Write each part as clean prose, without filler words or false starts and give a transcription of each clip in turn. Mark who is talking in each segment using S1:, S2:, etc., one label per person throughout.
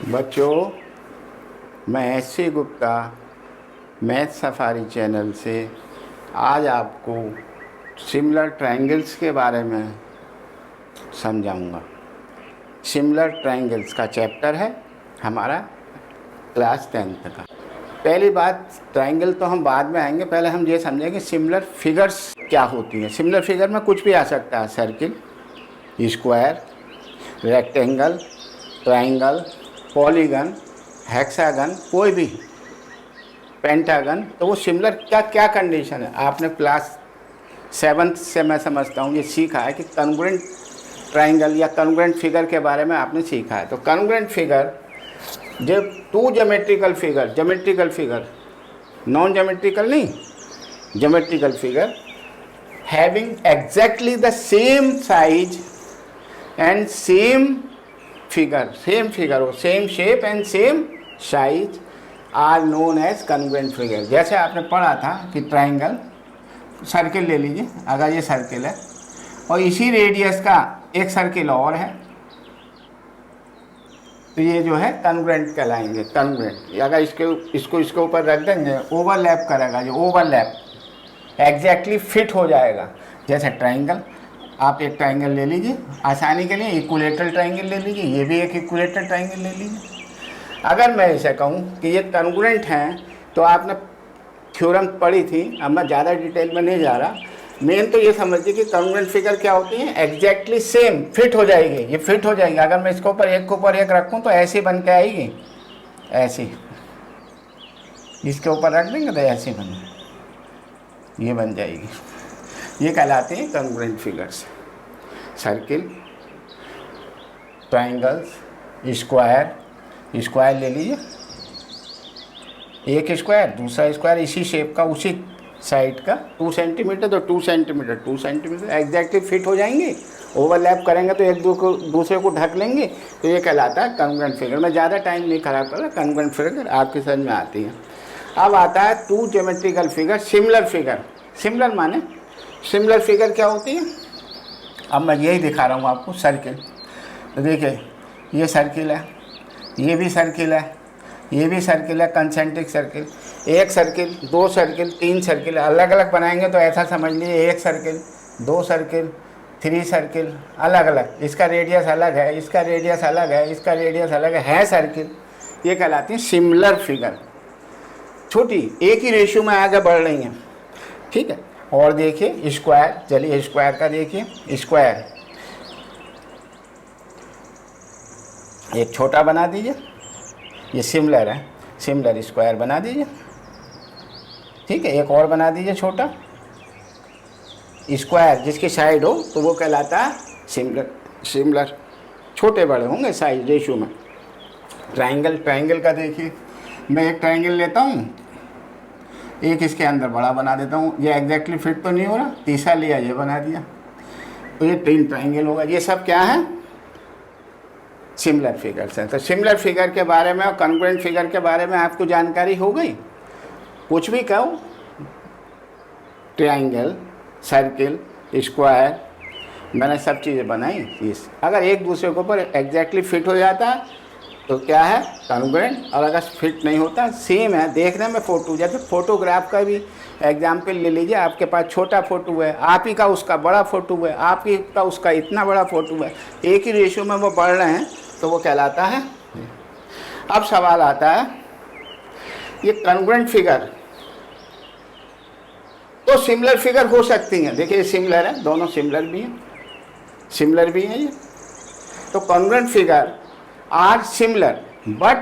S1: बच्चों, मैं SC. Gupta math safari channel से आज आपको सिमिलर ट्रायंगल्स के बारे में समझाऊंगा। सिमिलर ट्रायंगल्स का चैप्टर है हमारा क्लास 10th का। पहली बात, ट्रायंगल तो हम बाद में आएंगे, पहले हम ये समझेंगे सिमिलर फिगर्स क्या होती हैं। सिमिलर फिगर में कुछ भी आ सकता है, circle, square, rectangle, triangle, polygon, hexagon, कोई भी, पेंटागन। तो वो सिमिलर का क्या कंडीशन है, आपने क्लास 7th से मैं समझता हूँ ये सीखा है कि कॉन्ग्रुएंट ट्रायंगल या कॉन्ग्रुएंट फिगर के बारे में आपने सीखा है। तो कॉन्ग्रुएंट फिगर जब two geometrical figure non geometrical नहीं, geometrical figure having exactly the same size and same figure हो, same shape and same size are known as congruent figure. जैसे आपने पढ़ा था कि ट्रायंगल, सर्किल ले लीजिए, अगर ये सर्किल है और इसी रेडियस का एक सर्किल और है तो ये जो है कॉन्ग्रुएंट कहलाएंगे। कॉन्ग्रुएंट अगर इसको इसके ऊपर रख देंगे, ओवरलैप करेगा, जो ओवरलैप एग्जैक्टली फिट हो जाएगा। जैसे ट्रायंगल, आप एक ट्रायंगल ले लीजिए आसानी के लिए, इक्विलेटरल ट्रायंगल ले लीजिए, ये भी एक इक्विलेटरल ट्रायंगल ले लीजिए। अगर मैं ऐसा कहूँ कि ये कॉन्ग्रुएंट हैं तो आपने थ्योरम पढ़ी थी, अब मैं ज़्यादा डिटेल में नहीं जा रहा। मेन तो ये समझिए कि कॉन्ग्रुएंट फिगर क्या होती है, एग्जैक्टली सेम फिट हो जाएगी, ये फिट हो जाएगी। अगर मैं इसके ऊपर एक रखूँ तो ऐसी बन के आएगी, ऐसी इसके ऊपर रख देंगे तो ऐसी ये बन जाएगी। ये कहलाते हैं congruent figures. Circle, triangles, square ले लीजिए, एक स्क्वायर दूसरा स्क्वायर इसी शेप का, उसी साइड का, 2 सेंटीमीटर तो 2 सेंटीमीटर एग्जैक्टली फिट हो जाएंगे। ओवरलैप करेंगे तो एक दूसरे को ढक लेंगे, तो ये कहलाता है कॉन्ग्रुएंट फिगर। मैं ज़्यादा टाइम नहीं खराब कर रहा, कॉन्ग्रुएंट फिगर आपकी समझ में आती है। अब आता है two geometrical figure, similar figure. Similar माने सिमिलर फिगर क्या होती है, अब मैं यही दिखा रहा हूँ आपको। सर्किल, तो देखिए ये सर्किल है, ये भी सर्किल है, ये भी सर्किल है, कंसेंट्रिक सर्किल। एक सर्किल, दो सर्किल, तीन सर्किल अलग अलग बनाएंगे तो ऐसा समझ लीजिए एक सर्किल, दो सर्किल, 3 सर्किल अलग अलग, इसका रेडियस अलग है, इसका रेडियस अलग है, इसका रेडियस अलग है सर्किल। ये कहलाती है सिमिलर फिगर। छोटी एक ही रेशियो में आगे बढ़ रही हैं, ठीक है। और देखिए स्क्वायर, चलिए स्क्वायर का देखिए, स्क्वायर एक छोटा बना दीजिए, ये सिमिलर है, सिमिलर स्क्वायर बना दीजिए, ठीक है। एक और बना दीजिए छोटा स्क्वायर, जिसकी साइड हो तो वो कहलाता है सिमिलर। छोटे बड़े होंगे साइज रेशियो में। ट्रायंगल का देखिए, मैं एक ट्रायंगल लेता हूँ, एक इसके अंदर बड़ा बना देता हूँ, ये एग्जैक्टली फिट तो नहीं हो रहा, तीसरा लिया ये बना दिया, तो ये 3 ट्रायंगल होगा। ये सब क्या है, सिमिलर फिगर्स हैं। तो सिमिलर फिगर के बारे में और कॉन्ग्रुएंट फिगर के बारे में आपको जानकारी हो गई। कुछ भी कहो, ट्रायंगल, सर्किल, स्क्वायर, मैंने सब चीज़ें बनाई। अगर एक दूसरे के ऊपर एग्जैक्टली फिट हो जाता है तो क्या है, कॉन्ग्रुएंट। और अगर फिट नहीं होता, सेम है देखने में फोटो, जैसे फोटोग्राफ का भी एग्जाम्पल ले लीजिए। आपके पास छोटा फ़ोटो है, आप ही का उसका बड़ा फ़ोटो है, आप ही का उसका इतना बड़ा फ़ोटो है, एक ही रेशियो में वो बढ़ रहे हैं, तो वो कहलाता है। अब सवाल आता है, ये कॉन्ग्रुएंट फिगर तो सिमिलर फिगर हो सकती हैं। देखिए सिमिलर है, दोनों सिमिलर भी हैं ये। तो congruent figure are similar, but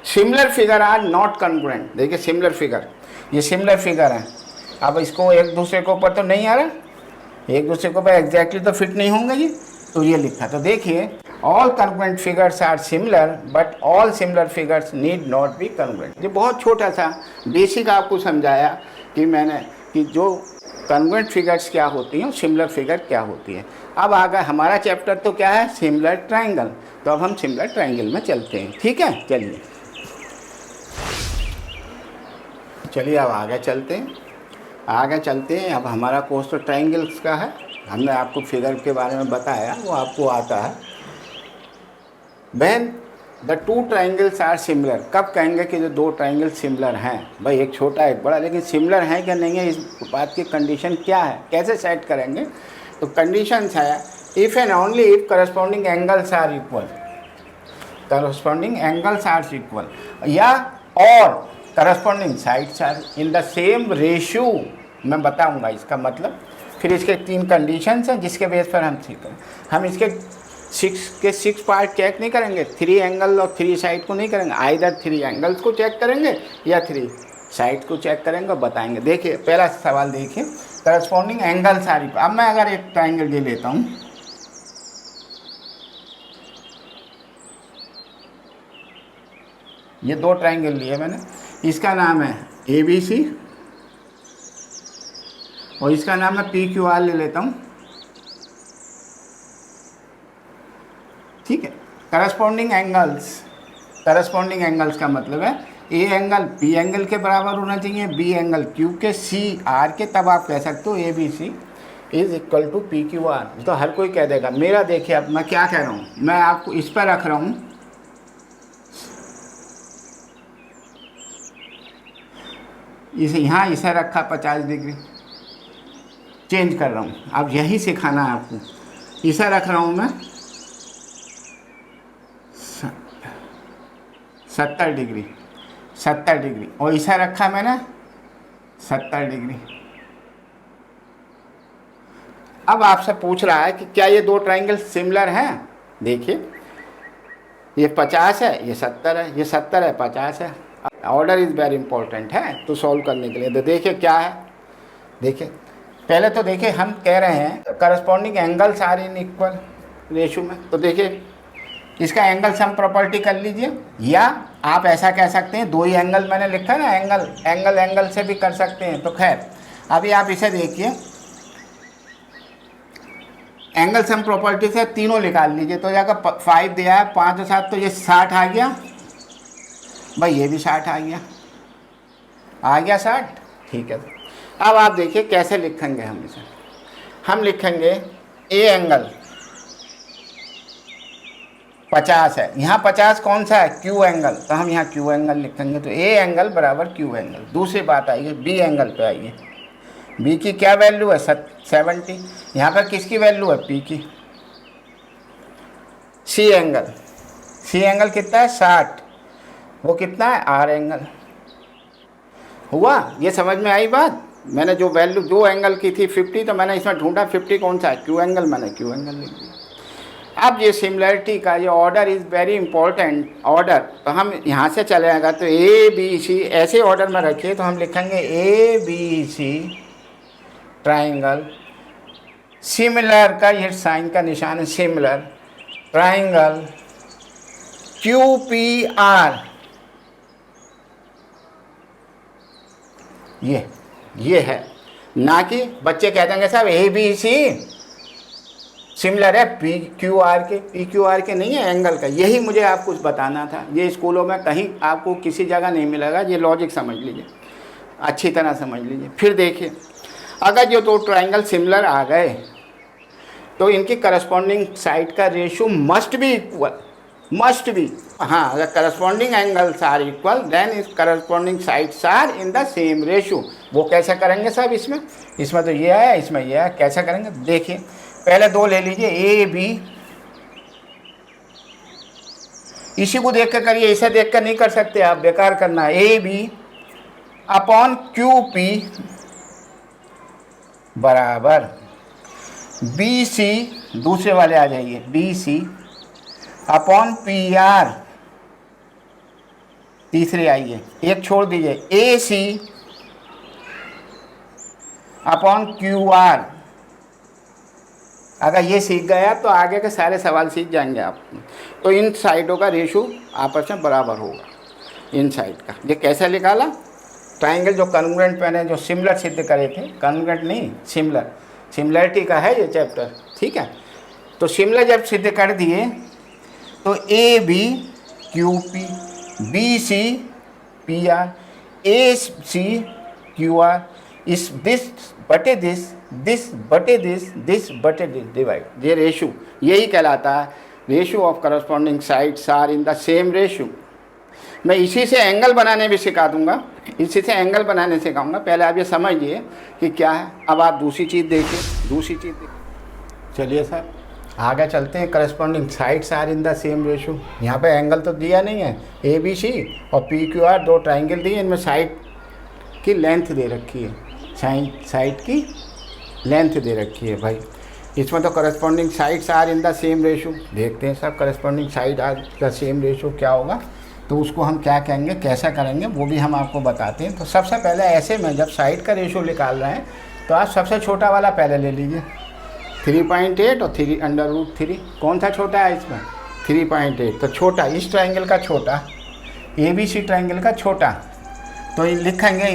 S1: similar figure are not congruent. देखिए सिमिलर फिगर, ये सिमिलर फिगर है। अब इसको एक दूसरे के ऊपर तो नहीं आ रहा, एक दूसरे के ऊपर एग्जैक्टली तो फिट नहीं होंगे ये, तो ये लिखा। तो देखिए all congruent figures are similar but all similar figures need not be congruent. ये बहुत छोटा सा बेसिक आपको समझाया कि मैंने कि जो कॉन्ग्रुएंट फिगर्स क्या होती हैं, सिमिलर फिगर क्या होती है। अब आ गया हमारा चैप्टर तो क्या है, सिमिलर ट्रायंगल। तो अब हम सिमिलर ट्रायंगल में चलते हैं, ठीक है। चलिए अब आगे चलते हैं। अब हमारा कोर्स तो ट्रायंगल्स का है, हमने आपको फिगर के बारे में बताया, वो आपको आता है। When the two triangles are similar, कब कहेंगे कि जो दो ट्रायंगल सिमिलर हैं? भाई एक छोटा एक बड़ा, लेकिन सिमिलर है क्या नहीं है, इस बात की कंडीशन क्या है, कैसे सेट करेंगे? तो कंडीशंस है if and only if corresponding angles are equal, या और corresponding sides are in the same ratio. मैं बताऊंगा इसका मतलब, फिर इसके 3 कंडीशंस हैं जिसके बेस पर हम सीखें। हम इसके 6 पार्ट चेक नहीं करेंगे, 3 एंगल और 3 साइड को नहीं करेंगे, आइदर 3 एंगल्स को चेक करेंगे या 3 साइड को चेक करेंगे और बताएंगे। देखिए पहला सवाल देखिए, करस्पॉन्डिंग एंगल्स आर इक्वल। अब मैं अगर एक ट्रायंगल ले लेता हूँ, ये 2 ट्रायंगल लिए मैंने, इसका नाम है ABC और इसका नाम है PQR ले लेता हूँ, ठीक है। करस्पॉन्डिंग एंगल्स का मतलब है A एंगल B एंगल के बराबर होना चाहिए, B एंगल Q के, C R के, तब आप कह सकते हो ABC is equal to PQR। तो हर कोई कह देगा। मेरा देखिए अब मैं क्या कह रहा हूँ, मैं आपको इस पर रख रहा हूँ, इसे यहाँ इसे रखा 50 डिग्री, चेंज कर रहा हूँ, अब यही सिखाना है आपको। इसे रख रहा हूँ मैं 70 डिग्री और इसे रखा मैंने 70 डिग्री। अब आपसे पूछ रहा है कि क्या ये 2 ट्रायंगल सिमिलर हैं? देखिए ये 50 है, ये 70 है, ये 70 है, 50 है। ऑर्डर इज़ वेरी इंपॉर्टेंट है तो सॉल्व करने के लिए। तो देखिए क्या है, देखिए पहले तो देखिए हम कह रहे हैं corresponding angles are in equal ratio में। तो देखिए इसका एंगल सम प्रॉपर्टी कर लीजिए, या आप ऐसा कह सकते हैं 2 ही एंगल मैंने लिखा है ना, एंगल से भी कर सकते हैं। तो खैर अभी आप इसे देखिए, एंगल सम प्रॉपर्टी से तीनों निकाल लीजिए। तो जाकर 5 दिया है, 5 और 7 तो ये 60 आ गया, भाई ये भी 60 आ गया 60, ठीक है। अब आप देखिए कैसे लिखेंगे हम इसे। हम लिखेंगे ए एंगल 50 है, यहाँ 50 कौन सा है, क्यू एंगल, तो हम यहाँ क्यू एंगल लिखेंगे। तो ए एंगल बराबर क्यू एंगल। दूसरी बात आइए बी एंगल पे आइए, बी की क्या वैल्यू है 70, यहाँ पर किसकी वैल्यू है, पी की। सी एंगल कितना है 60, वो कितना है आर एंगल। हुआ, ये समझ में आई बात। मैंने जो वैल्यू 2 एंगल की थी 50, तो मैंने इसमें ढूंढा 50 कौन सा है, क्यू एंगल, मैंने क्यू एंगल लिख दिया। अब ये सिमिलरिटी का ये order is very important order. तो हम यहाँ से चलेगा तो ABC ऐसे ऑर्डर में रखिए, तो हम लिखेंगे ABC ट्राइंगल सिमिलर का ये साइन का निशान है, सिमिलर ट्राइंगल QPR। ये है ना कि बच्चे कहते हैं साहब ABC सिमिलर है PQR के नहीं है एंगल का। यही मुझे आपको बताना था। ये स्कूलों में कहीं आपको किसी जगह नहीं मिलेगा। ये लॉजिक समझ लीजिए, अच्छी तरह समझ लीजिए। फिर देखिए अगर जो 2 ट्राइंगल सिमिलर आ गए तो इनकी करस्पॉन्डिंग साइड का ratio must be equal, must be. हाँ, अगर corresponding angles are equal then इस corresponding sides are in the same ratio. वो कैसे करेंगे साहब, इसमें तो ये है, इसमें ये है, कैसे करेंगे देखिए। पहले 2 ले लीजिए AB, इसी को देख कर करिए, इसे देख कर नहीं कर सकते आप, बेकार करना है। AB अपॉन QP बराबर BC, दूसरे वाले आ जाइए, BC अपॉन PR, तीसरे आइए, एक छोड़ दीजिए, AC अपॉन QR, अगर ये सीख गया तो आगे के सारे सवाल सीख जाएंगे आप। तो इन साइडों का रेशो आपस में बराबर होगा, इन साइड का। ये कैसे निकाला? ट्राइंगल जो कॉन्ग्रुएंट मैंने जो सिमिलर सिद्ध करे थे, कॉन्ग्रुएंट नहीं सिमिलर, सिमिलरिटी का है ये चैप्टर, ठीक है। तो सिमिलर जब सिद्ध कर दिए तो A B Q P, B C P R, A C Q R, इस दिस बटे दिस, दिस बटे दिस, दिस बटे दिस डिवाइड, ये रेशो यही कहलाता है ratio of corresponding sides are in the same ratio. मैं इसी से एंगल बनाने भी सिखा दूंगा, इसी से एंगल बनाने सिखाऊंगा। पहले आप ये समझिए कि क्या है। अब आप दूसरी चीज़ देखिए, दूसरी चीज़ देखिए। चलिए सर आगे चलते हैं। Corresponding sides are in the same ratio. यहाँ पे एंगल तो दिया नहीं है, ए बी सी और पी क्यू आर दो ट्राइंगल दिए, इनमें साइड की लेंथ दे रखी है, साइड की लेंथ दे रखी है भाई। इसमें तो corresponding sides are in the same ratio. देखते हैं सब corresponding side are the same ratio क्या होगा। तो उसको हम क्या कहेंगे, कैसा करेंगे, वो भी हम आपको बताते हैं। तो सबसे पहले ऐसे में जब साइड का रेशो निकाल रहे हैं तो आप सबसे छोटा वाला पहले ले लीजिए, 3.8 और 3√3। कौन सा छोटा है इसमें? 3.8। तो छोटा इस ट्राइंगल का छोटा, ए बी सी ट्राइंगल का छोटा। तो लिखेंगे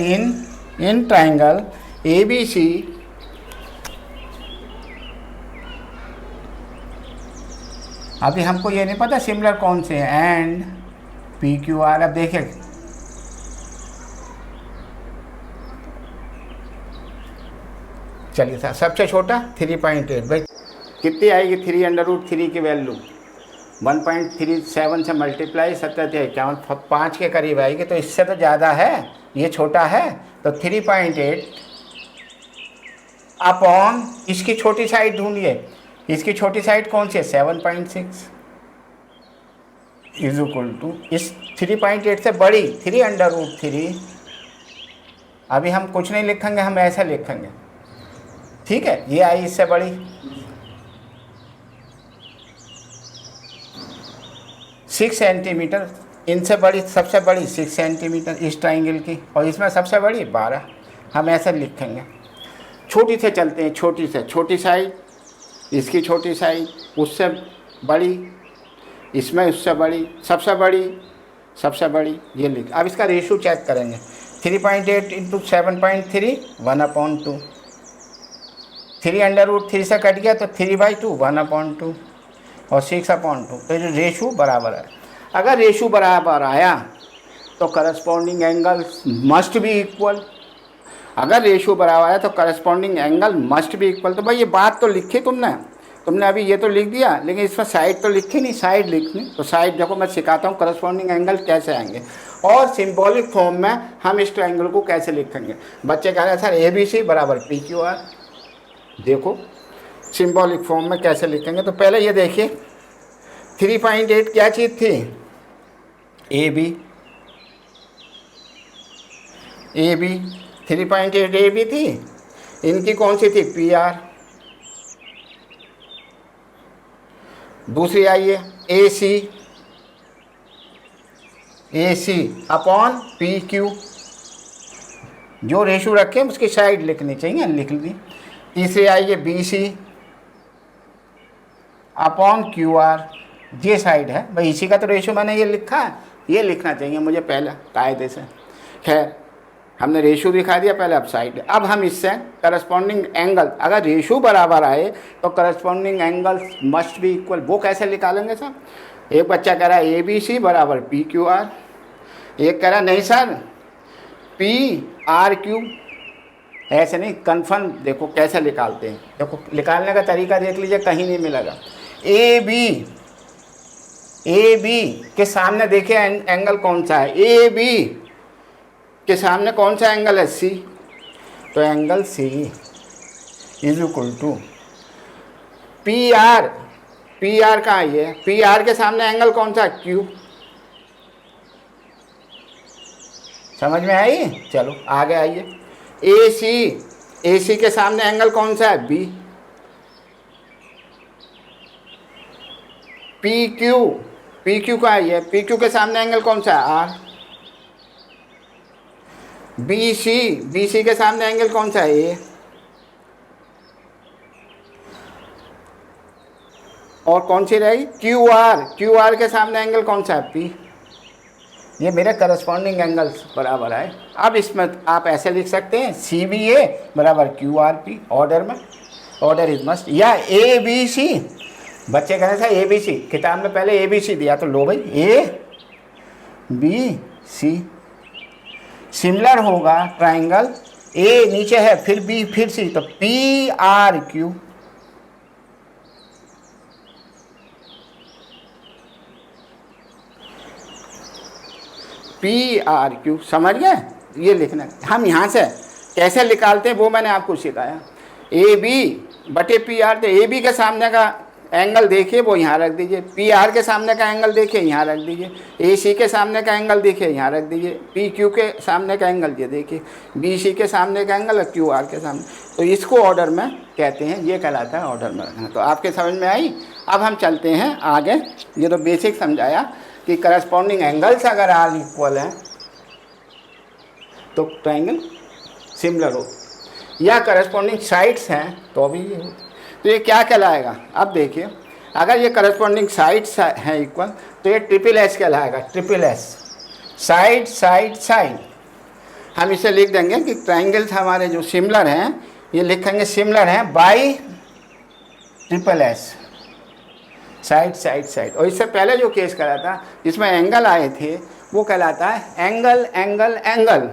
S1: इन ट्राइंगल ए बी सी अभी हमको ये नहीं पता सिमिलर कौन से हैं, एंड पी क्यू आर। अब देखिए चलिए सर सबसे छोटा 3.8 भाई कितनी आएगी? 3√3 की वैल्यू 1.37 से मल्टीप्लाई 77 5 के करीब आएगी। तो इससे तो ज़्यादा है, ये छोटा है। तो 3.8 अपॉन इसकी छोटी साइड ढूंढिए, इसकी छोटी साइड कौन सी है? 7.6 इज इक्वल टू इस 3.8 से बड़ी 3√3। अभी हम कुछ नहीं लिखेंगे, हम ऐसा लिखेंगे, ठीक है। ये आई इससे बड़ी 6 सेंटीमीटर, इनसे बड़ी सबसे बड़ी 6 सेंटीमीटर इस ट्राइंगल की, और इसमें सबसे बड़ी 12। हम ऐसे लिखेंगे। छोटी से चलते हैं, छोटी से छोटी साइड, इसकी छोटी साइड उससे बड़ी, इसमें उससे बड़ी, सबसे बड़ी ये लिख। अब इसका रेशो चेक करेंगे। 3.8 इंटू 7.3 1/2, 3√3 से कट गया तो 3/2 1/2 और 6/2। तो ये रेशो बराबर है। अगर रेशो बराबर आया तो corresponding angle must be equal. अगर रेशो बराबर आया तो corresponding angle must be equal. तो भाई ये बात तो लिखी तुमने अभी ये तो लिख दिया, लेकिन इसमें साइड तो लिखी नहीं, साइड लिखनी। तो साइड देखो मैं सिखाता हूँ करस्पॉन्डिंग एंगल कैसे आएंगे और सिंबॉलिक फॉर्म में हम इस ट्रायंगल को कैसे लिखेंगे। बच्चे कह रहे हैं सर ए बी सी बराबर पी क्यू आर। देखो सिंबॉलिक फॉर्म में कैसे लिखेंगे। तो पहले ये देखिए 3.8 क्या चीज़ थी? ए बी 3.8 ए बी थी। इनकी कौन सी थी? P R. दूसरी आइए A C upon P Q. जो रेशो रखे उसकी साइड लिखनी चाहिए, लिख दी। तीसरी आइए B C upon Q R. ये साइड है भाई, इसी का तो रेशो मैंने ये लिखा है, ये लिखना चाहिए मुझे पहले कायदे से। खैर हमने रेशो दिखा दिया पहले, अब साइड। अब हम इससे करस्पॉन्डिंग एंगल, अगर रेशो बराबर आए तो corresponding angle must be equal. वो कैसे निकालेंगे सर? एक बच्चा कह रहा है ए बी सी बराबर पी क्यू आर, एक कह रहा नहीं सर पी आर क्यू। ऐसे नहीं, कन्फर्म देखो कैसे निकालते हैं। देखो निकालने का तरीका देख लीजिए, कहीं नहीं मिलेगा। ए बी के सामने देखिए एंगल कौन सा है? ए बी के सामने कौन सा एंगल है? सी। तो angle C is equal to P R कहाँ है? ये पी आर के सामने एंगल कौन सा है? क्यू। समझ में आई? चलो आगे आइए। ए सी के सामने एंगल कौन सा है? बी। पी क्यू कहाँ है? पी क्यू के सामने एंगल कौन सा है? आर। बी सी के सामने एंगल कौन सा है? ए। और कौन सी रहेगी क्यू आर, क्यू आर के सामने एंगल कौन सा है पी। ये मेरे करस्पॉन्डिंग एंगल्स बराबर है। अब इसमें आप ऐसे लिख सकते हैं सी बी ए बराबर क्यू आर पी, ऑर्डर में, ऑर्डर इज मस्ट, या ए बी सी। बच्चे कहने से ए बी सी, किताब में पहले ए बी सी दिया तो लो भाई ए बी सी। सिमिलर होगा ट्राइंगल, ए नीचे है फिर बी फिर सी, तो P R Q. P R Q, समझ गए। ये लिखना, हम यहाँ से कैसे निकालते हैं वो मैंने आपको सिखाया। ए बी बटे पी आर, तो ए बी के सामने का एंगल देखिए वो यहाँ रख दीजिए, पी आर के सामने का एंगल देखिए यहाँ रख दीजिए, ए सी के सामने का एंगल देखिए यहाँ रख दीजिए, पी क्यू के सामने का एंगल ये देखिए, बी सी के सामने का एंगल और क्यू आर के सामने। तो इसको ऑर्डर में कहते हैं, ये कहलाता है ऑर्डर में रखना। तो आपके समझ में आई। अब हम चलते हैं आगे। ये तो बेसिक समझाया कि करस्पॉन्डिंग एंगल्स अगर आर इक्वल हैं तो ट्राइंगल सिमिलर हो, या करस्पॉन्डिंग साइड्स हैं तो भी ये हो। तो ये क्या कहलाएगा, अब देखिए, अगर ये करस्पॉन्डिंग साइड्स हैं इक्वल तो ये ट्रिपल एस कहलाएगा, triple S, side side side. हम इसे लिख देंगे कि ट्राइंगल्स हमारे जो सिमिलर हैं, ये लिखेंगे सिमिलर हैं bye triple S, side side side. और इससे पहले जो केस करा था जिसमें एंगल आए थे वो कहलाता है एंगल एंगल एंगल,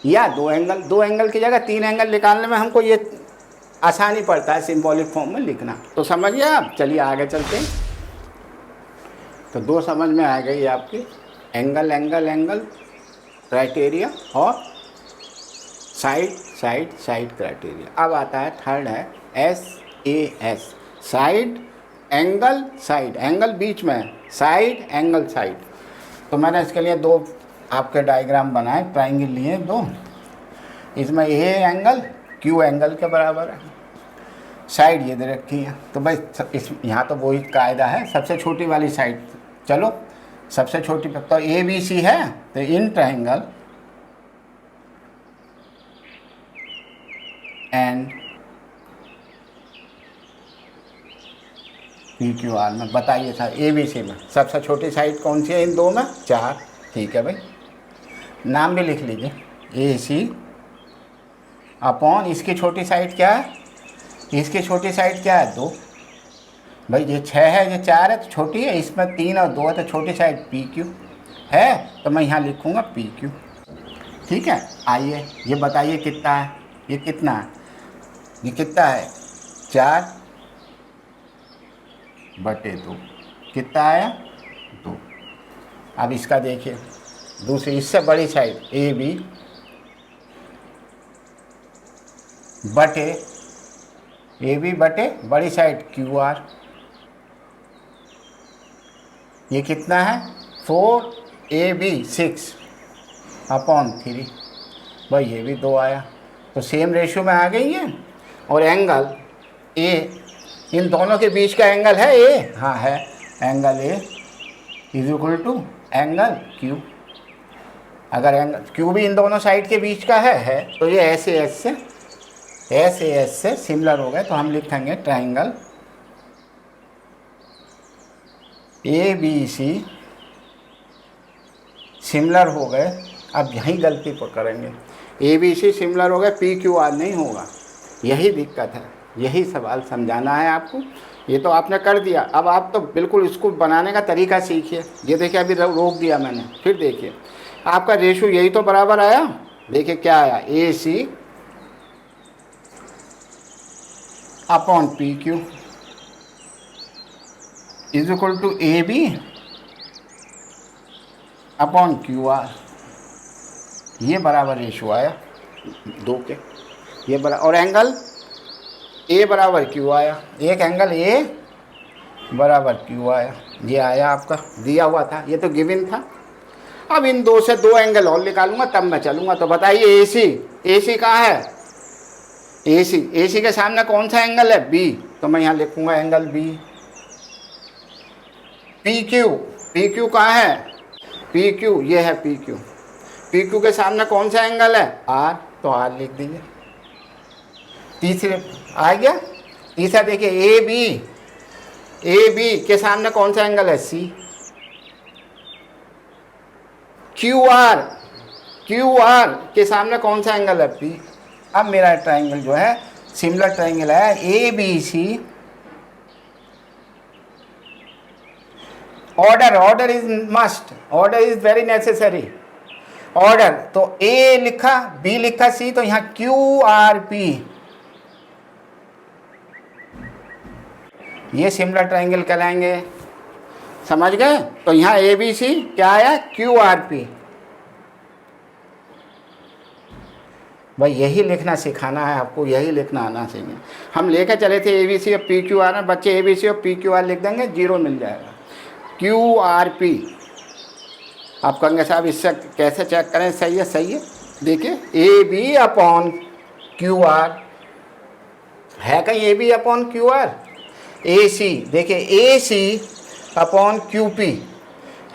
S1: या दो एंगल की जगह 3 एंगल निकालने में हमको ये आसानी पड़ता है सिंबॉलिक फॉर्म में लिखना। तो समझिए आप, चलिए आगे चलते हैं। तो 2 समझ में आ गई आपकी, एंगल एंगल एंगल क्राइटेरिया और साइड साइड साइड क्राइटेरिया। अब आता है थर्ड है S A S, side angle side, angle बीच में है, साइड एंगल साइड। तो मैंने इसके लिए 2 आपके डायग्राम बनाए, ट्राइंगल लिए 2। इसमें ए एंगल क्यू एंगल के बराबर है, साइड ये दे रखी है। तो भाई इस यहाँ तो वही कायदा है, सबसे छोटी वाली साइड, चलो सबसे छोटी, तो ए बी सी है तो in triangle and P Q R में बताइए सर, ए बी सी में सबसे छोटी साइड कौन सी है इन 2 में, 4। ठीक है भाई, नाम भी लिख लीजिए, ए सी अपॉन इसकी छोटी साइड क्या है, इसकी छोटी साइड क्या है 2। भाई ये 6 है ये 4 है तो छोटी है, इसमें 3 और 2 है तो छोटी साइड पी क्यू है, तो मैं यहाँ लिखूँगा पी क्यू। ठीक है, आइए ये बताइए कितना है, ये कितना है, ये कितना है 4 बटे 2, कितना आया 2। अब इसका देखिए दूसरी इससे बड़ी साइड ए बी बटे बड़ी साइड क्यू आर, ये कितना है 4AB 6 अपॉन 3। भाई ये भी 2 आया, तो सेम रेशियो में आ गई है। और एंगल ए, इन दोनों के बीच का एंगल है ए, हाँ है, angle A is equal to angle Q. अगर एंगल क्यू भी इन दोनों साइड के बीच का है तो ये ऐसे एस से सिमिलर हो गए। तो हम लिखेंगे triangle A B C similar हो गए। अब यही गलती करेंगे, ए बी सी सिमिलर हो गए, पी क्यू आर नहीं होगा, यही दिक्कत है, यही सवाल समझाना है आपको। ये तो आपने कर दिया, अब आप तो बिल्कुल इसको बनाने का तरीका सीखिए। ये देखिए अभी रोक दिया मैंने, फिर देखिए आपका रेशियो यही तो बराबर आया। देखिए क्या आया, A C upon P Q is equal to A B upon Q R. ये बराबर रेशियो आया 2 के, ये बराबर, और एंगल ए बराबर क्यू आया, एक एंगल ए बराबर क्यू आया, ये आया आपका दिया हुआ था, ये तो गिवन था। अब इन 2 से 2 एंगल और निकालूंगा तब मैं चलूंगा। तो बताइए ए सी कहाँ है, ए सी के सामने कौन सा एंगल है बी, तो मैं यहाँ लिखूंगा एंगल बी। पी क्यू कहाँ है, पी क्यू ये है पी क्यू के सामने कौन सा एंगल है आर, तो आर लिख दीजिए। तीसरे आ गया, तीसरा देखिए ए बी के सामने कौन सा एंगल है, सी। क्यू आर के सामने कौन सा एंगल है, पी। अब मेरा ट्राइंगल जो है सिमिलर ट्राइंगल है A B C. Order is must, order is very necessary. Order तो ए लिखा, बी लिखा, सी, तो यहां क्यू आर पी, ये सिमिलर ट्राइंगल कहलाएंगे। समझ गए? तो यहां ए बी सी क्या आया, क्यू आर पी। भाई यही लिखना सिखाना है आपको, यही लिखना आना चाहिए। हम लेकर चले थे ए बी सी और पी क्यू आर में, बच्चे ए बी सी और पी क्यू आर लिख देंगे, जीरो मिल जाएगा। क्यू आर पी आप कहेंगे साहब इससे कैसे चेक करें, सही है, सही है। देखिए A B upon Q R है कहीं, A B upon Q R. A C देखिए A C upon Q P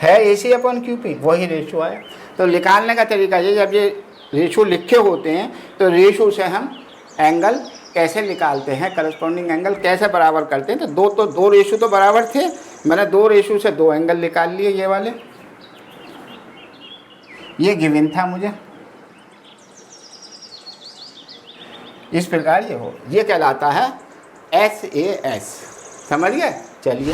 S1: है, A C upon Q P, वही रेशो है। तो निकालने का तरीका ये, जब ये रेशो लिखे होते हैं तो रेशो से हम एंगल कैसे निकालते हैं, करस्पॉन्डिंग एंगल कैसे बराबर करते हैं। तो दो रेशो तो बराबर थे, मैंने दो रेशो से दो एंगल निकाल लिए, ये वाले, ये गिवन था मुझे। इस प्रकार ये कहलाता है SAS। समझ गए? चलिए,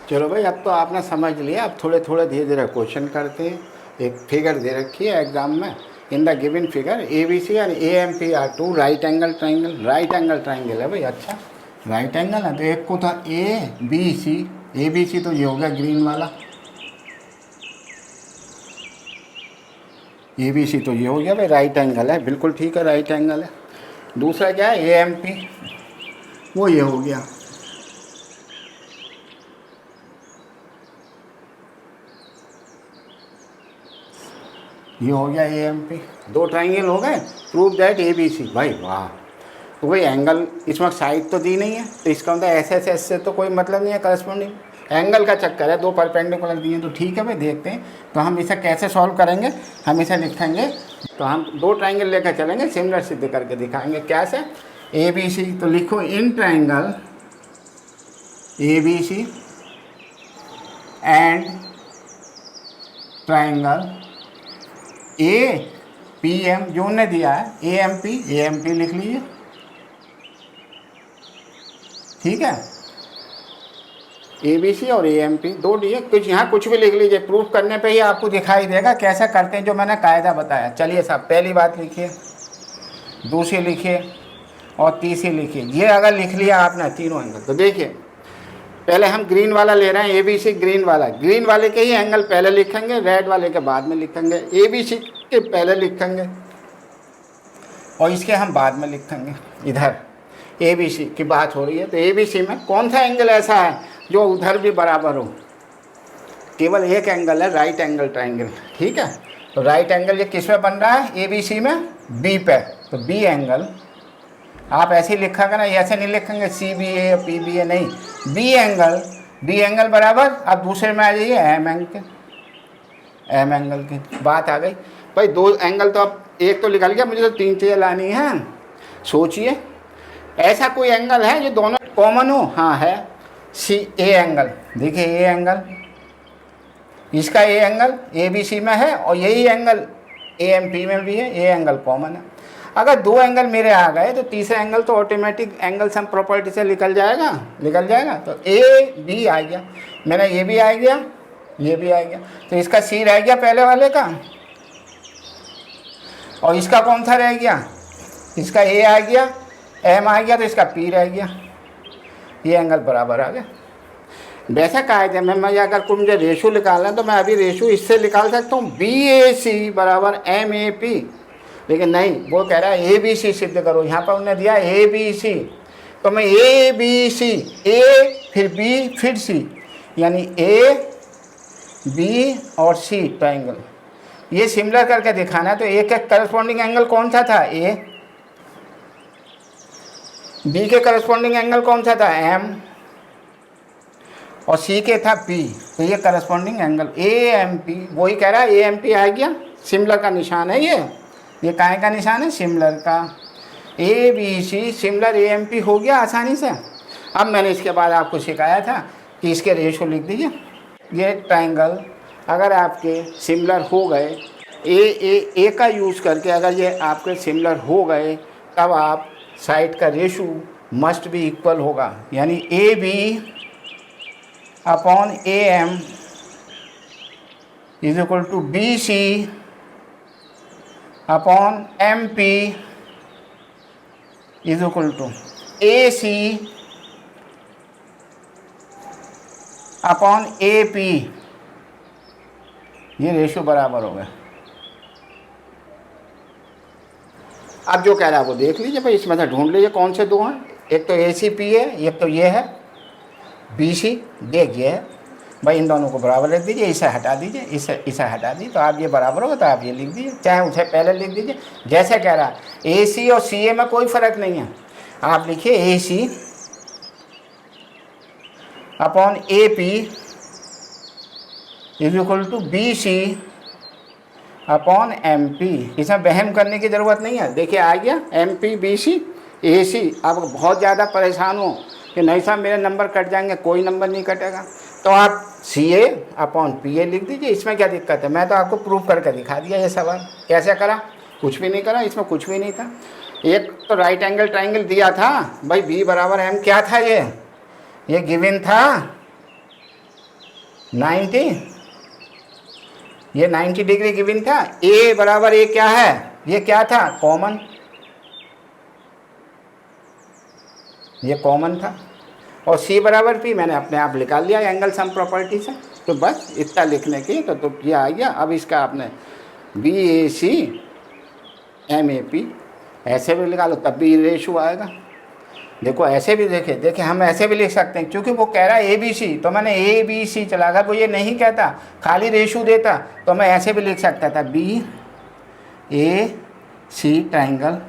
S1: चलो भाई, अब तो आपने समझ लिया। अब थोड़े थोड़े धीरे धीरे क्वेश्चन करते हैं। एक फिगर दे रखी है एग्जाम में, in the given figure ABC and AMP are two right angle triangle. Right angle triangle है भाई, अच्छा राइट एंगल है। तो एक को था ABC तो ये हो गया ग्रीन वाला, ABC तो ये हो गया भाई, राइट एंगल है, बिल्कुल ठीक है, राइट एंगल है। दूसरा क्या है, AMP, वो ये हो गया। ये हो गया AMP। दो ट्राइंगल हो गए, प्रूव दैट ABC। भाई वाह, तो भाई एंगल इसमें साइड तो दी नहीं है, तो इसका मतलब SS से तो कोई मतलब नहीं है, करस्पॉन्डिंग एंगल का चक्कर है, दो परपेंडिकुलर दिए, तो ठीक है भाई। देखते हैं तो हम इसे कैसे सॉल्व करेंगे। हम इसे लिखेंगे, तो हम दो ट्राइंगल लेकर चलेंगे, सिमिलर सिद्ध करके दिखाएंगे कैसे। ABC तो लिखो, in triangle ABC and triangle APM जो उन्होंने दिया है, AMP लिख लीजिए, ठीक है। ABC और AMP दो दिए, कुछ यहाँ कुछ भी लिख लीजिए, प्रूफ करने पे ही आपको दिखाई देगा कैसे करते हैं, जो मैंने कायदा बताया। चलिए साहब, पहली बात लिखिए, दूसरी लिखिए और तीसरी लिखिए। ये अगर लिख लिया आपने तीनों एंगल, तो देखिए पहले हम ग्रीन वाला ले रहे हैं, ABC ग्रीन वाला, ग्रीन वाले के ही एंगल पहले लिखेंगे, रेड वाले के बाद में लिखेंगे। ABC के पहले लिखेंगे और इसके हम बाद में लिखेंगे। इधर ABC की बात हो रही है, तो ABC में कौन सा एंगल ऐसा है जो उधर भी बराबर हो। केवल एक एंगल है, राइट एंगल ट्राइंगल, ठीक है। तो राइट एंगल ये किस में बन रहा है, ABC में B पे, तो B एंगल आप ऐसे ही लिखा करना, ऐसे नहीं लिखेंगे CBA या PBA, नहीं, B एंगल बराबर। अब दूसरे में आ जाइए M एंगल की बात आ गई भाई। दो एंगल तो अब एक तो निकल गया, मुझे तो तीन चीज़ें लानी है। सोचिए ऐसा कोई एंगल है जो दोनों कॉमन हो। हाँ है, A एंगल, देखिए A एंगल, इसका A एंगल ABC में है और यही एंगल AMP में भी है, A एंगल कॉमन है। अगर दो एंगल मेरे आ गए तो तीसरा एंगल तो ऑटोमेटिक एंगल सम प्रॉपर्टी से निकल जाएगा। तो AB आ गया, मैंने ये भी आ गया, ये भी आ गया, तो इसका C रह गया पहले वाले का, और इसका कौन सा रह गया, इसका A आ गया, M आ गया, तो इसका P रह गया। ये एंगल बराबर आ गया। वैसा कायदे में मैं अगर कोई मुझे रेशो निकालना है तो मैं अभी रेशो इससे निकाल सकता हूँ, BAC बराबर MAP, लेकिन नहीं, वो कह रहा है ABC सिद्ध करो। यहाँ पर उन्होंने दिया ABC, तो मैं ABC, A फिर B फिर C, यानी A B और C ट्राइंगल, ये सिमिलर करके दिखाना है। तो A के करस्पॉन्डिंग एंगल कौन सा था, A, B के करस्पॉन्डिंग एंगल कौन सा था, M, और C के था P, तो ये करस्पॉन्डिंग एंगल AMP, वही कह रहा है AMP आ गया, सिमिलर का निशान है ये काहे का निशान है, सिमिलर का। A B C similar A M P हो गया आसानी से। अब मैंने इसके बाद आपको सिखाया था कि इसके रेशो लिख दीजिए। ये ट्रायंगल अगर आपके सिमिलर हो गए, ए का यूज़ करके अगर ये आपके सिमिलर हो गए, तब आप साइड का रेशो मस्ट भी इक्वल होगा, यानी A B upon A M is equal to B C upon M P is equal to A C upon A P. ये रेशो बराबर हो गया। अब जो कह रहा है वो देख लीजिए भाई, इसमें से ढूंढ लीजिए कौन से दो हैं। एक तो ए सी पी है, एक तो ये है बी सी, देख ये है भाई। इन दोनों को बराबर लिख दीजिए, इसे हटा दीजिए, इसे हटा दीजिए, तो आप ये बराबर होगा तो आप ये लिख दीजिए, चाहे उसे पहले लिख दीजिए। जैसे कह रहा ए सी और सी ए में कोई फ़र्क नहीं है, आप लिखिए A C upon A P is equal to B C upon M P. इसमें वहम करने की ज़रूरत नहीं है। देखिए आ गया एम पी बी सी ए सी। आप बहुत ज़्यादा परेशान हो कि नहीं साहब मेरे नंबर कट जाएंगे, कोई नंबर नहीं कटेगा, तो आप सी ए अपॉन पी ए लिख दीजिए। इसमें क्या दिक्कत है, मैं तो आपको प्रूव करके दिखा दिया। ये सवाल कैसे करा, कुछ भी नहीं करा, इसमें कुछ भी नहीं था। एक तो राइट एंगल ट्राइंगल दिया था भाई, बी बराबर एम क्या था, ये गिवन था 90, ये 90 डिग्री गिवन था। ए बराबर ए क्या है, ये क्या था, कॉमन, ये कॉमन था। और सी बराबर पी मैंने अपने आप निकाल लिया एंगल सम प्रॉपर्टी से। तो बस इतना लिखने की तो ये आ गया। अब इसका आपने B A C M A P ऐसे भी निकालो तब भी रेशो आएगा। देखो ऐसे भी देखिए हम ऐसे भी लिख सकते हैं, क्योंकि वो कह रहा है ए बी सी, तो मैंने ए बी सी चला। अगर वो ये नहीं कहता, खाली रेशो देता, तो मैं ऐसे भी लिख सकता था B A C triangle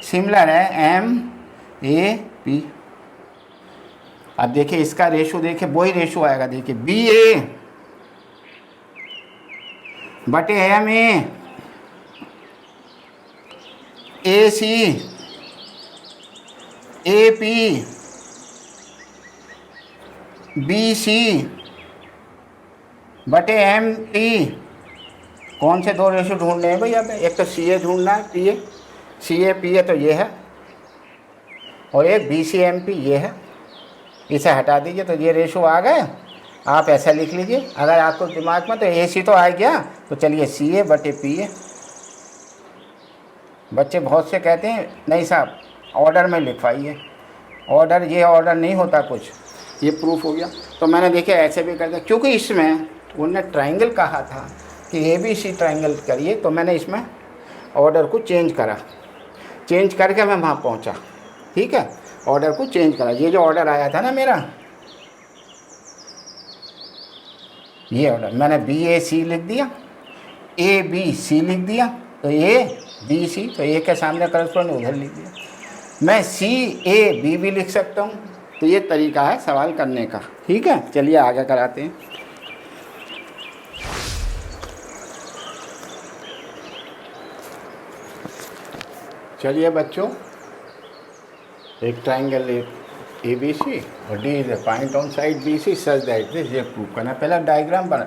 S1: similar है एम ए पी। अब देखिए इसका रेशो, देखिए वही रेशो आएगा। देखिए बी ए बटे M A C A P B C बटे एम पी। कौन से दो रेशो ढूंढने हैं भैया? एक तो सी ए ढूंढना है, P A, C A P A तो ये है, और एक बी सी एम पी ये है। इसे हटा दीजिए तो ये रेशो आ गए। आप ऐसा लिख लीजिए अगर आपको दिमाग में, तो ए सी तो आ गया, तो चलिए सी ए बटे पी ए। बच्चे बहुत से कहते हैं नहीं साहब ऑर्डर में लिखवाइए, ऑर्डर ये ऑर्डर नहीं होता कुछ, ये प्रूफ हो गया। तो मैंने देखिए ऐसे भी कर दिया, क्योंकि इसमें उन्होंने ट्राइंगल कहा था कि ए बी सी ट्राइंगल करिए, तो मैंने इसमें ऑर्डर को चेंज करा, चेंज करके मैं वहाँ पहुँचा। ठीक है, ऑर्डर को चेंज करा। ये जो ऑर्डर आया था ना मेरा, ये ऑर्डर मैंने बी ए सी लिख दिया, ए बी सी लिख दिया, तो ए बी सी, तो ए के सामने करस्पॉन्डिंग उधर लिख दिया। मैं सी ए बी भी लिख सकता हूँ। तो ये तरीका है सवाल करने का। ठीक है, चलिए आगे कराते हैं। चलिए बच्चों, एक ट्राइंगल ए बी सी और D is a point on side B C such that this, ये प्रूव करना। पहले डायग्राम बना,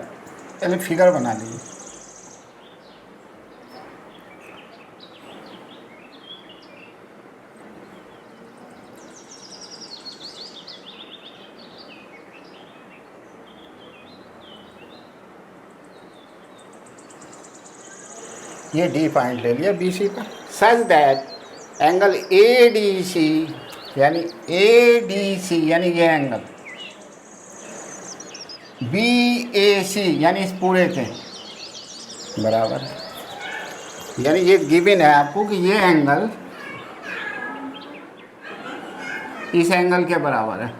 S1: पहले फिगर बना लीजिए। ये डी पॉइंट ले लिया बी सी का, such that angle A D C, यानी ए डी सी यानी ये एंगल, बी ए सी यानी इस पूरे के बराबर है। यानी ये गिवन है आपको कि ये एंगल इस एंगल के बराबर है।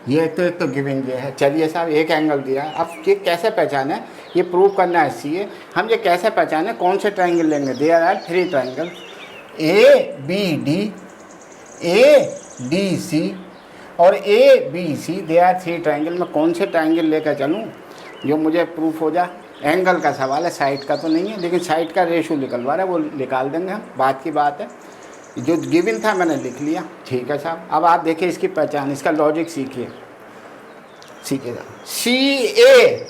S1: ये एक तो गिवन ये है। चलिए साहब एक एंगल दिया, अब ये कैसे पहचाने, ये प्रूव करना है। सी हम ये कैसे पहचाने, कौन से ट्राइंगल लेंगे? There are 3 triangle, A B D, A D C और A B C. There are 3 triangle. मैं कौन से ट्राइंगल लेकर चलूँ जो मुझे प्रूफ हो जाए? एंगल का सवाल है, साइड का तो नहीं है, लेकिन साइड का रेशो निकलवा रहा है, वो निकाल देंगे हम, बात की बात है। जो गिवन था मैंने लिख लिया, ठीक है साहब। अब आप देखिए इसकी पहचान, इसका लॉजिक सीखिए, सीखिएगा। सी ए,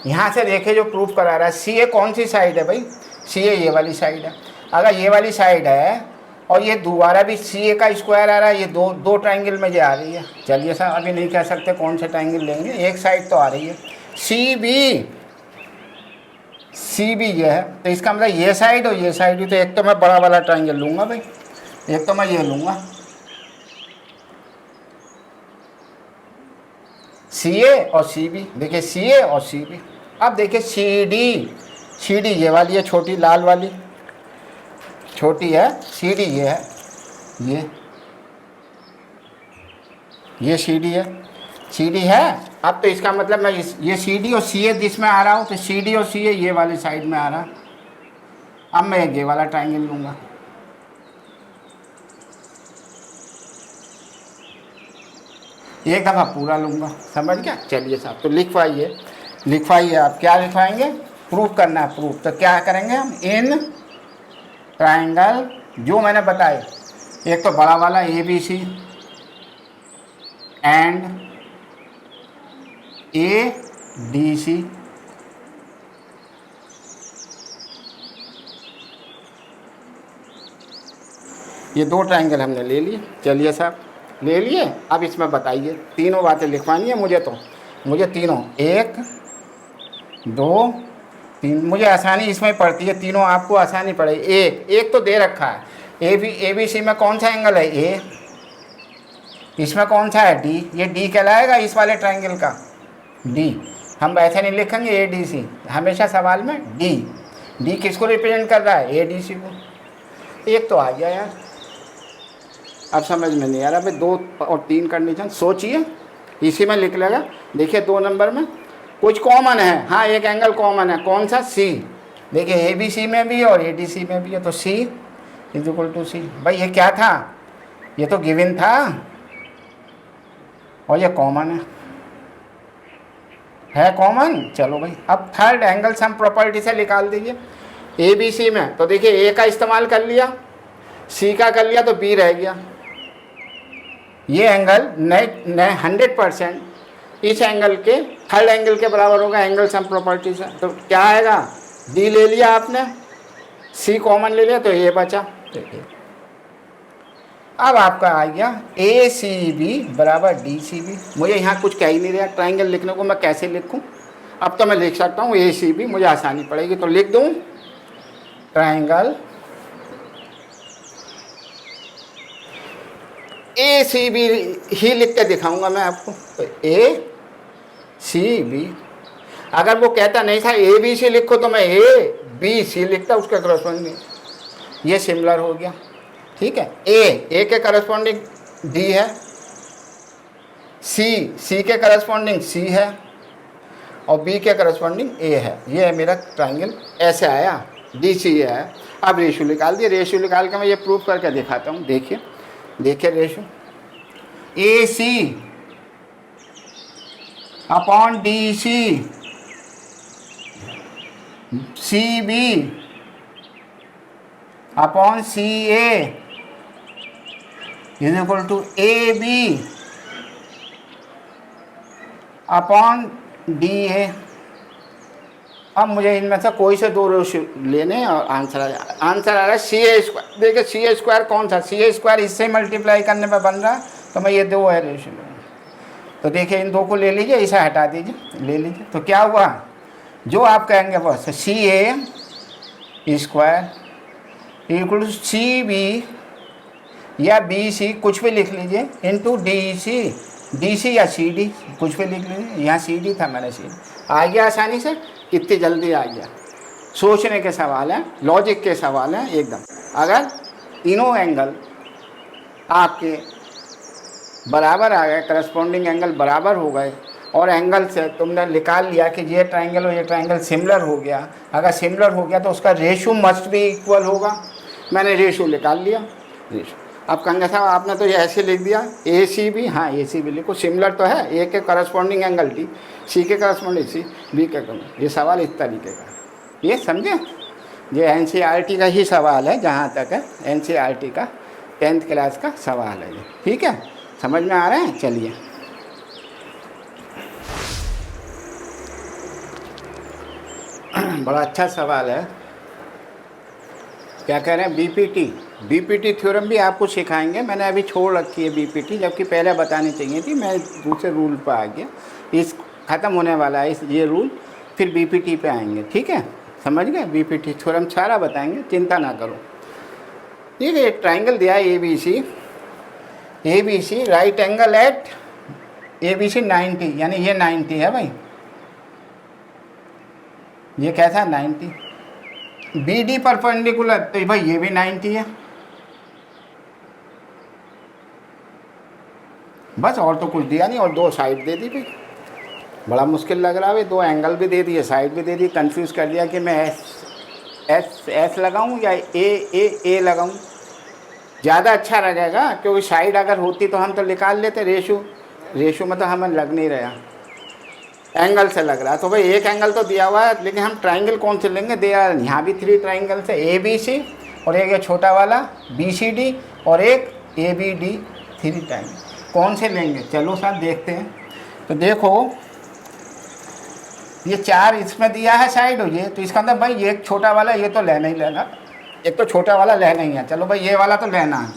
S1: यहाँ से देखिए जो प्रूफ करा रहा है, सी ए कौन सी साइड है भाई? सी ए ये वाली साइड है। अगर ये वाली साइड है और ये दोबारा भी सी ए का स्क्वायर आ रहा है, ये दो ट्राइंगल में ये आ रही है। चलिए साहब अभी नहीं कह सकते कौन सा ट्राइंगल लेंगे, एक साइड तो आ रही है। सी बी ये है, तो इसका मतलब ये साइड और ये साइड भी, तो एक तो मैं बड़ा वाला ट्राइंगल लूँगा भाई, एक तो मैं ये लूँगा सी ए और सी बी। देखिए सी ए और सी बी। अब देखिए सी डी ये वाली है, छोटी लाल वाली छोटी है, सी डी ये है, ये सी डी है। अब तो इसका मतलब मैं ये सी डी और सी ए जिसमें आ रहा हूँ, तो सी डी और सी ए ये वाली साइड में आ रहा। अब मैं ये वाला ट्राइंगल लूँगा, एक दफ़ा पूरा लूँगा, समझ गया? चलिए साहब तो लिखवाइए आप। क्या लिखवाएंगे? प्रूफ करना है, प्रूफ। तो क्या करेंगे हम? इन ट्राइंगल जो मैंने बताए, एक तो बड़ा वाला A B C and A D C, ये दो ट्राइंगल हमने ले लिए। चलिए साहब ले लिए। अब इसमें बताइए, तीनों बातें लिखवानी है मुझे, तो मुझे तीनों, 1 2 3, मुझे आसानी इसमें पड़ती है, तीनों आपको आसानी पड़ेगी। एक तो दे रखा है, ए बी सी में कौन सा एंगल है? ए। इसमें कौन सा है? डी। ये डी कहलाएगा इस वाले ट्राइंगल का, डी। हम ऐसे नहीं लिखेंगे ए डी सी, हमेशा सवाल में डी किसको रिप्रेजेंट कर रहा है? ए डी सी को। एक तो आ गया यार, अब समझ में नहीं आ रहा भाई, 2 और 3 कंडीशन सोचिए, इसी में लिख लेगा। देखिए 2 नंबर में कुछ कॉमन है, हाँ एक एंगल कॉमन है, कौन सा? सी। देखिए ए बी सी में भी और ए डी सी में भी है, तो सी इज इक्वल टू सी। भाई ये क्या था? ये तो गिवन था और ये कॉमन है कॉमन। चलो भाई अब थर्ड एंगल सम प्रॉपर्टी से निकाल दीजिए। ए बी सी में तो देखिए ए का इस्तेमाल कर लिया, सी का कर लिया, तो बी रह गया। ये एंगल नए 100% इस एंगल के थर्ड एंगल के बराबर होगा एंगल सम प्रॉपर्टी से। तो क्या आएगा? डी ले लिया आपने, सी कॉमन ले लिया, तो ए बचा। तो अब आपका आ गया ए सी बी बराबर डी सी बी। मुझे यहाँ कुछ कह ही नहीं रहा ट्राइंगल लिखने को, मैं कैसे लिखूँ? अब तो मैं लिख सकता हूँ ए सी बी, मुझे आसानी पड़ेगी, तो लिख दूँ ट्राइंगल ए सी बी ही लिख के दिखाऊंगा मैं आपको। तो ए सी बी, अगर वो कहता नहीं था ए बी सी लिखो, तो मैं ए बी सी लिखता, उसके करस्पॉन्डिंग ये सिमिलर हो गया। ठीक है, ए के करस्पॉन्डिंग डी है, सी के करस्पॉन्डिंग सी है, और बी के करस्पॉन्डिंग ए है। ये है मेरा ट्राइंगल, ऐसे आया, डी सी ये है। अब रेशो निकाल दिए, रेशो निकाल के मैं ये प्रूफ करके दिखाता हूँ। देखिए ratio A C upon D C C B upon C A is equal to A B upon D A. अब मुझे इनमें से कोई से 2 रेशो लेने और आंसर आ रहा है सी ए स्क्वायर। देखिए सी ए स्क्वायर कौन सा? सी ए स्क्वायर इससे मल्टीप्लाई करने में बन रहा है, तो मैं ये 2 है रेशो। तो देखिए इन 2 को ले लीजिए, इसे हटा दीजिए, ले लीजिए। तो क्या हुआ? जो आप कहेंगे बस C A square equal to C B या बी सी, कुछ भी लिख लीजिए, इंटू डी सी या सी डी, कुछ भी लिख लीजिए। यहाँ सी डी था, मैंने सी डी। आ गया आसानी से, कितनी जल्दी आ गया। सोचने के सवाल हैं, लॉजिक के सवाल हैं एकदम। अगर तीनों एंगल आपके बराबर आ गए, करस्पॉन्डिंग एंगल बराबर हो गए, और एंगल से तुमने निकाल लिया कि ये ट्राइंगल और ये ट्राइंगल सिमिलर हो गया। अगर सिमिलर हो गया तो उसका रेशो मस्ट भी इक्वल होगा। मैंने रेशो निकाल लिया, रेशो। अब कहेंगे साहब आपने तो ये ऐसे लिख दिया ए सी बी, हाँ ए सी बी लिखो, सिमिलर तो है, ए के करस्पॉन्डिंग एंगल टी, सी के करस्पॉन्डिंग सी, बी के करस्पॉन्डिंग, ये सवाल इस तरीके का, ये समझे। ये एनसीईआरटी का ही सवाल है, जहाँ तक है एनसीईआरटी का 10th क्लास का सवाल है ये, ठीक है, समझ में आ रहा है। चलिए बड़ा अच्छा सवाल है। क्या कह रहे हैं, बीपीटी, बीपीटी थ्योरम भी आपको सिखाएंगे, मैंने अभी छोड़ रखी है बीपीटी, जबकि पहले बतानी चाहिए थी, मैं दूसरे रूल पर आ गया, इस ख़त्म होने वाला है इस ये रूल, फिर बीपीटी पे आएंगे, ठीक है, समझ गए। बीपीटी थ्योरम सारा बताएंगे, चिंता ना करो। ठीक है, एक ट्राइंगल दिया है A B C right angle at A B C 90, यानी ये 90 है भाई, ये कैसा है 90, बी डी परपेंडिकुलर, तो भाई ये भी 90 है, बस और तो कुछ दिया नहीं, और दो साइड दे दी भाई, बड़ा मुश्किल लग रहा है भाई, दो एंगल भी दे दिए, साइड भी दे दी, कंफ्यूज कर दिया कि मैं एस लगाऊं या ए लगाऊं, ज़्यादा अच्छा लगेगा, क्योंकि साइड अगर होती तो हम तो निकाल लेते, रेशो में तो हमें लग नहीं रहा, एंगल से लग रहा है, तो भाई एक एंगल तो दिया हुआ है, लेकिन हम ट्राइंगल कौन से लेंगे, दिया यहाँ भी 3 ट्राइंगल्स है, ए बी सी, और एक ये छोटा वाला बी सी डी, और एक ए बी डी, 3 ट्राइंगल, कौन से लेंगे, चलो साथ देखते हैं। तो देखो ये 4 इसमें दिया है साइड, हो ये तो इसका अंदर भाई ये एक छोटा वाला, ये तो लेना ही लेना, एक तो छोटा वाला लेना ही है, चलो भाई ये वाला तो लेना है।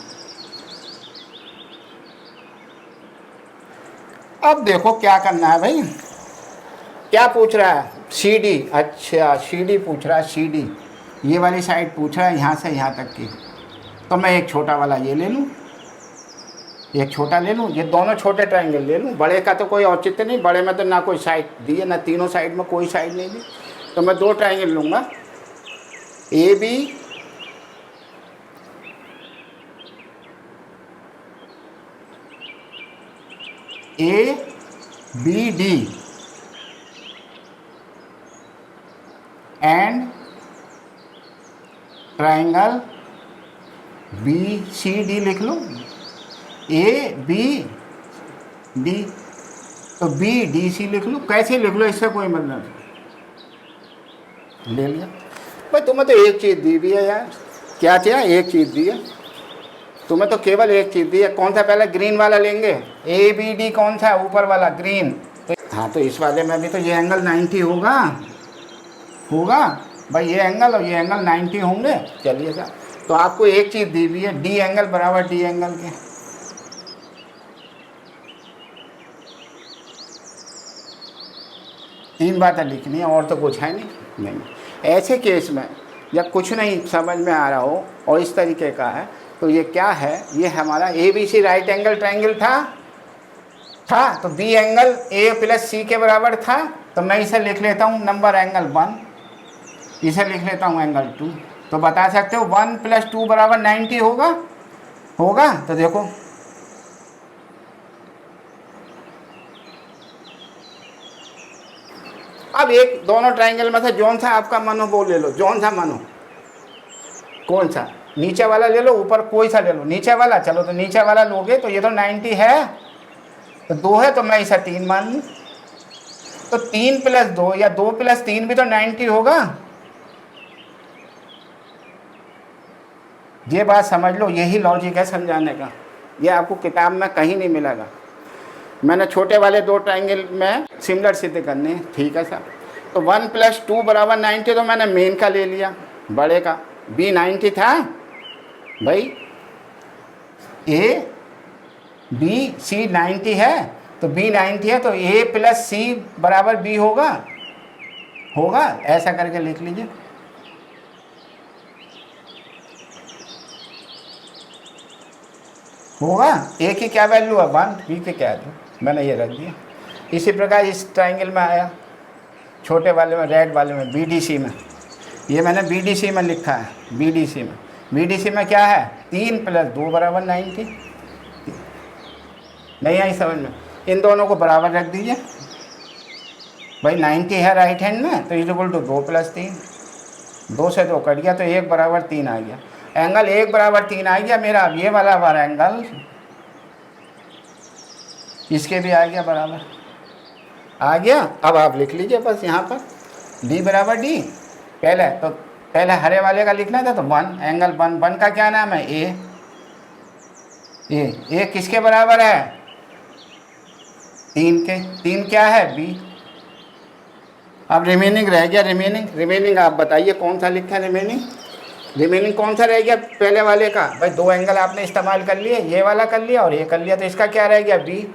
S1: अब देखो क्या करना है भाई, क्या पूछ रहा है, सी डी, अच्छा सी डी पूछ रहा है, सी डी ये वाली साइड पूछ रहा है, यहाँ से यहाँ तक की, तो मैं एक छोटा वाला ये ले लूँ, एक छोटा ले लूँ, ये दोनों छोटे ट्रायंगल ले लूँ, बड़े का तो कोई औचित्य नहीं, बड़े में तो ना कोई साइड दी है, ना तीनों साइड में कोई साइड नहीं दी, तो मैं 2 ट्रायंगल लूँगा, A B D and triangle B C D लिख लो, ए बी डी, तो बी डी सी लिख लो, कैसे लिख लो इससे कोई मतलब नहीं, ले लिया भाई। तुम्हें तो एक चीज़ दी हुई है यार, क्या चाहिए, एक चीज़ दी है तुम्हें, तो केवल एक चीज़ दी है, कौन सा पहले ग्रीन वाला लेंगे, ए बी डी कौन सा ऊपर वाला ग्रीन, तो हाँ तो इस वाले में भी तो ये एंगल 90 होगा भाई, ये एंगल और ये एंगल 90 होंगे। चलिए साहब, तो आपको एक चीज़ दी हुई है, डी एंगल बराबर डी एंगल के, तीन बातें लिखनी है, और तो कुछ है नहीं। ऐसे केस में जब कुछ नहीं समझ में आ रहा हो और इस तरीके का है, तो ये क्या है, ये हमारा A B C right angle triangle था, तो B angle A plus C के बराबर था, तो मैं इसे लिख लेता हूँ नंबर एंगल 1, इसे लिख लेता हूँ एंगल 2, तो बता सकते हो 1 + 2 बराबर 90 होगा। तो देखो अब एक दोनों ट्रायंगल में से जौन सा आपका मनो वो ले लो, जौन सा मनो, कौन सा, नीचे वाला ले लो, ऊपर कोई सा ले लो, नीचे वाला, चलो तो नीचे वाला लोगे, तो ये तो 90 है, तो 2 है, तो मैं इसे 3 मान लूँ, तो 3 + 2 या 2 + 3 भी तो 90 होगा। ये बात समझ लो, यही लॉजिक है समझाने का, ये आपको किताब में कहीं नहीं मिलेगा। मैंने छोटे वाले 2 ट्रायंगल में सिमिलर सिद्ध करने, ठीक है साहब, तो 1 + 2 बराबर 90, तो मैंने मेन का ले लिया, बड़े का, बी 90 था भाई, ए बी सी 90 है, तो बी 90 है, तो ए + सी बराबर बी होगा, ऐसा करके लिख लीजिए। होगा, ए की क्या वैल्यू है 1, बी की क्या है, मैंने ये रख दिया। इसी प्रकार इस ट्रायंगल में आया, छोटे वाले में, रेड वाले में, बी डी सी में, ये मैंने बी डी सी में लिखा है, बी डी सी में क्या है, 3 + 2 बराबर 90, नहीं आई समझ में, इन दोनों को बराबर रख दीजिए भाई, 90 है राइट हैंड में, तो = 2 + 3, 2 से 2 कट गया, तो 1 बराबर 3 आ गया। एंगल 1 बराबर 3 आ गया मेरा। अब ये वाला एंगल इसके भी आ गया बराबर, आ गया। अब आप लिख लीजिए बस यहाँ पर d बराबर d। पहले हरे वाले का लिखना था तो 1, एंगल 1 का क्या नाम है, ए किसके बराबर है, 3 के। 3 क्या है, b। अब रिमेनिंग रह गया, रिमेनिंग आप बताइए कौन सा लिखा है रिमेनिंग कौन सा रह गया पहले वाले का। भाई 2 एंगल आपने इस्तेमाल कर लिए, ये वाला कर लिया और ये कर लिया, तो इसका क्या रह गया, b।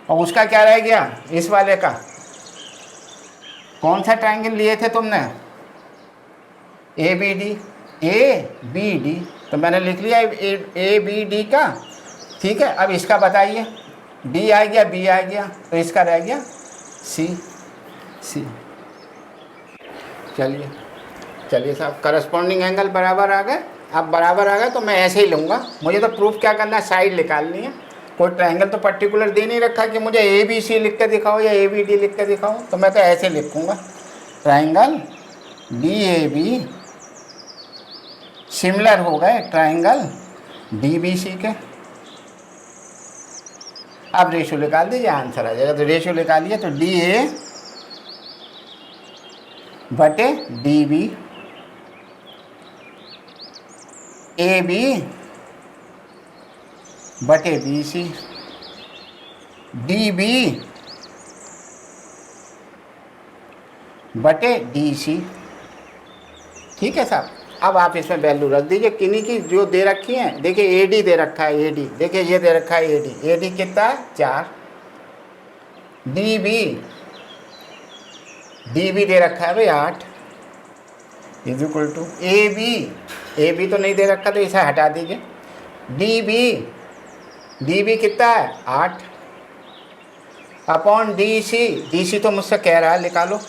S1: और उसका क्या रह गया, इस वाले का। कौन सा ट्रायंगल लिए थे तुमने, ए बी डी, तो मैंने लिख लिया ए बी डी का। ठीक है, अब इसका बताइए, डी आ गया, बी आ गया, तो इसका रह गया सी। चलिए साहब, करस्पॉन्डिंग एंगल बराबर आ गए। अब बराबर आ गए तो मैं ऐसे ही लूँगा। मुझे तो प्रूफ क्या करना है, साइड निकालनी है। कोई ट्रायंगल तो पर्टिकुलर दे नहीं रखा कि मुझे ए बी सी लिख के दिखाओ या ए बी डी लिख के दिखाओ, तो मैं तो ऐसे लिखूँगा, triangle D A B similar हो गए ट्रायंगल डी बी सी के। अब रेशियो निकाल दीजिए, आंसर आ जाएगा। तो रेशियो निकालिए, तो डी ए बटे डी बी, ए बी बटे बी सी, डी बी बटे डी सी। ठीक है साहब, अब आप इसमें वैल्यू रख दीजिए किन्हीं की जो दे रखी है। देखिए ए डी दे रखा है, ए डी देखिए ये दे रखा है, ए डी कितना है 4। डी बी दे रखा है भाई 8 is equal to A B तो नहीं दे रखा, तो इसे हटा दीजिए। डी बी कितना है 8 अपॉन डी सी तो मुझसे कह रहा है निकालो,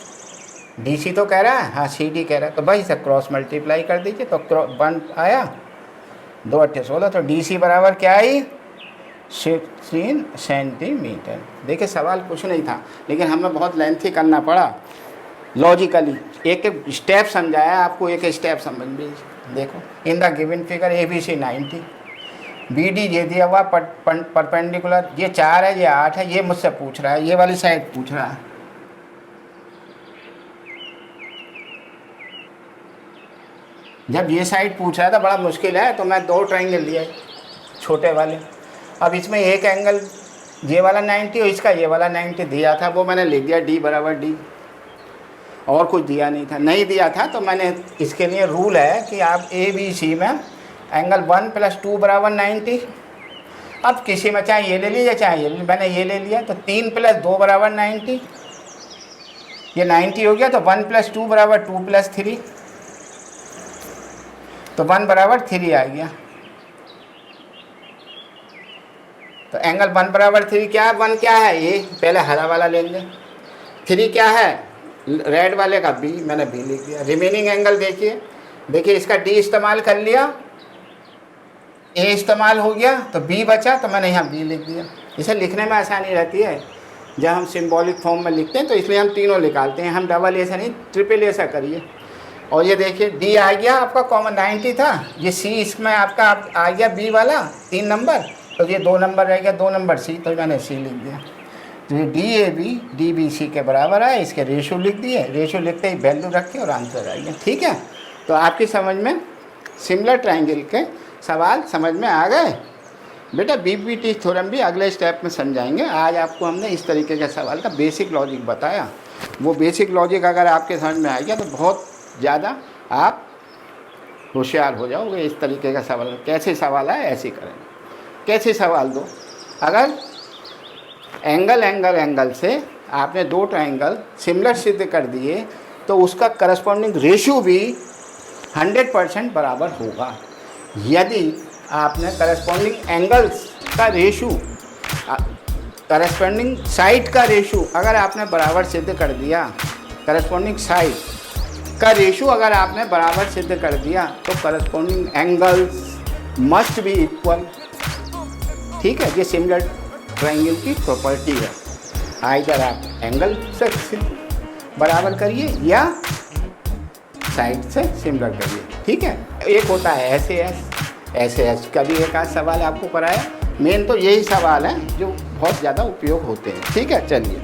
S1: डी सी तो कह रहा है, हाँ सी डी कह रहा है, तो भाई सब क्रॉस मल्टीप्लाई कर दीजिए। तो 1 आया, 2 8 16, तो डी सी बराबर क्या आई 16 सेंटीमीटर। देखिए सवाल कुछ नहीं था, लेकिन हमें बहुत लेंथी करना पड़ा, लॉजिकली एक एक स्टेप समझाया आपको, एक स्टेप समझ लीजिए। देखो in the given figure A B C 90, B D ये दिया हुआ परपेंडिकुलर, ये 4 है, ये 8 है, ये मुझसे पूछ रहा है, ये वाली साइड पूछ रहा है। जब ये साइड पूछ रहा था बड़ा मुश्किल है, तो मैं 2 ट्रायंगल लिए छोटे वाले। अब इसमें एक एंगल ये वाला 90 और इसका ये वाला 90 दिया था, वो मैंने लिख दिया डी बराबर डी, और कुछ दिया नहीं था। नहीं दिया था तो मैंने, इसके लिए रूल है कि आप ए बी सी में एंगल 1 + 2 बराबर 90। अब किसी में चाहे ये ले लीजिए चाहे ये, मैंने ये ले लिया, तो 3 + 2 बराबर 90, ये 90 हो गया। तो 1 + 2 बराबर 2 + 3, तो 1 बराबर 3 आ गया। तो एंगल 1 बराबर 3 क्या है, 1 क्या है, ये पहले हरा वाला लेंगे, 3 क्या है रेड वाले का बी, मैंने बी लिख दिया। रिमेनिंग एंगल देखिए इसका डी इस्तेमाल कर लिया, ए इस्तेमाल हो गया, तो बी बचा, तो मैंने यहाँ बी लिख दिया। इसे लिखने में आसानी रहती है जब हम सिंबॉलिक फॉर्म में लिखते हैं, तो इसलिए हम तीनों निकालते हैं, हम डबल ऐसा नहीं ट्रिपल ऐसा करिए। और ये देखिए डी आ गया आपका कॉमन 90 था, ये सी इसमें आपका आ गया बी वाला 3 नंबर, तो ये 2 नंबर रह गया, 2 नंबर सी, तो मैंने सी लिख दिया। तो ये D A B D B C के बराबर है, इसके रेशो लिख दिए, रेशो लिखते ही वैल्यू रखे और आंसर आ गया। ठीक है, तो आपकी समझ में सिमिलर ट्रायंगल के सवाल समझ में आ गए बेटा। बीपीटी थ्योरम भी अगले स्टेप में समझाएंगे। आज आपको हमने इस तरीके के सवाल का बेसिक लॉजिक बताया। वो बेसिक लॉजिक अगर आपके समझ में आ गया तो बहुत ज़्यादा आप होशियार हो जाओगे। इस तरीके का सवाल, कैसे सवाल है ऐसे करेंगे, कैसे सवाल दो। अगर एंगल से आपने 2 ट्रायंगल सिमिलर सिद्ध कर दिए, तो उसका करस्पॉन्डिंग रेशियो भी 100% बराबर होगा। यदि आपने करस्पॉन्डिंग एंगल्स का रेशियो, करस्पॉन्डिंग साइड का रेशियो अगर आपने बराबर सिद्ध कर दिया, करस्पॉन्डिंग साइड का रेशियो अगर आपने बराबर सिद्ध कर दिया, तो corresponding angles must be equal. ठीक है, ये सिमिलर ट्रायंगल की प्रॉपर्टी है। आइदर आप एंगल से बराबर करिए या साइड से सिमिलर करिए, ठीक है। एक होता है एस का भी एक आध सवाल आपको कराया। मेन तो यही सवाल है जो बहुत ज़्यादा उपयोग होते हैं, ठीक है। चलिए।